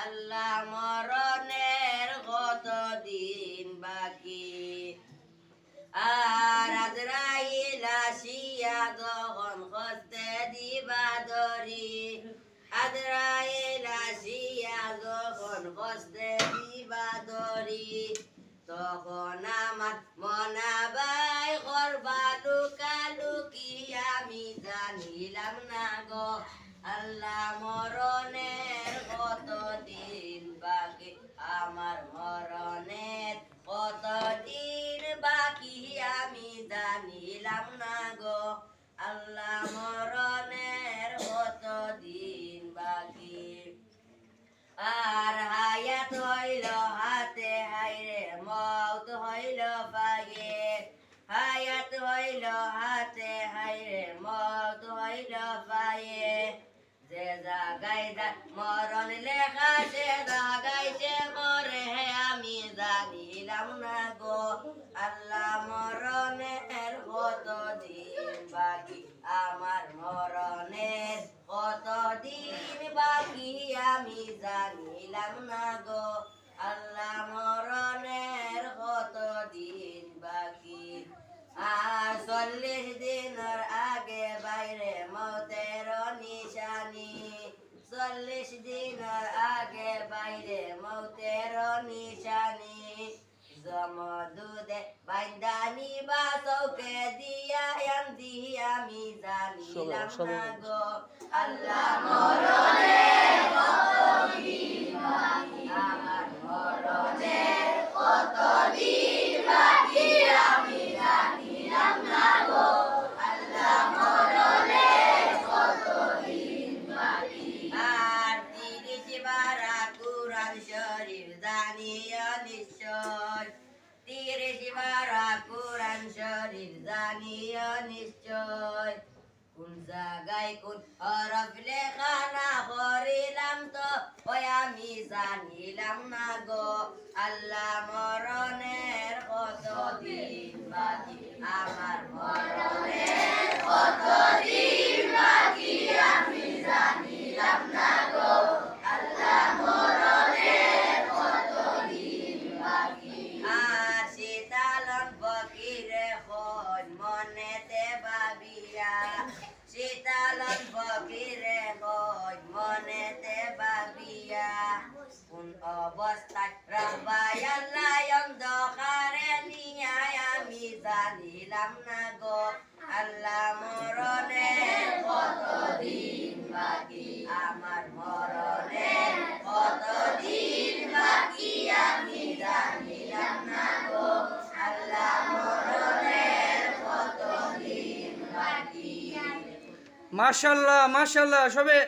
আল্লাহ মরণের কত দিন বাকি আর আজরাইল আসিয়া যখন হস্তে দিবা ধরি আজরাইল আসিয়া যখন হস্তে দিবা ধরি তখন আমার মনাবাই করবা লুকালুকি আমি জানিলাম না গো আল্লাহ মরণের কত দিন বাকি আমার মরণের কত দিন বাকি আমি জানিলাম না গো আল্লাহ মরণের কত দিন বাকি আর হায়াত হইল হাতে হাইরে মৌত হইল পাগে হায়াত হইল হাতে হাইরে মৌত হইল পায়ে যে জাগাই মরণ লেখা সে জাগাইছে মরে আমি জানিলাম না গো আল্লাহ মরণের কত দিন বাকি আমার মরণের কত দিন বাকি আমি জানিলাম না গো আল্লাহ মরণের কত দিন বাকি আর 40 দিনের আগে বাইরে মৌতের নিশানি 40 দিনের আগে বাইরে মৌতের নিশানি জমদুদে বাইন্দানি বা চৌকে দিয়া আমি জানিলাম না গো আল্লাহ মরণের কত দিন বাকি আমার মরণের কত দিন বাকি আমি জানিলাম না গো আল্লাহ মরণের কত দিন বাকি আর 30 বারা কুরআন শরীফ জানিয়া নিশ্চয় 30 বারা কুরআন শরীফ জানিয়া নিশ্চয় কোন জায়গায় কোন হরফ লেখা না করিলাম তো ওই আমি জানিলাম না গো আল্লাহ মরণের কত দিন বাকি আমার মরণের কত দিন বাকি আমি জানিলাম না গো আল্লাহ মরণের কত দিন বাকি আর শীতালন ফকিরে হন মনেতে ভাবিয়া শীতালন ফকিরে হন মনেতে ভাবিয়া কোন অবস্থায় রব্বাই আল্লাহ অন্ধকারে নিয়া আমি জানিলাম না গো আল্লাহ মরণের কত দিন বাকি আমার মরণের কত দিন বাকি আমি জানিলাম না গো আল্লাহ মরণের কত দিন বাকি মাশাআল্লাহ মাশাআল্লাহ সবে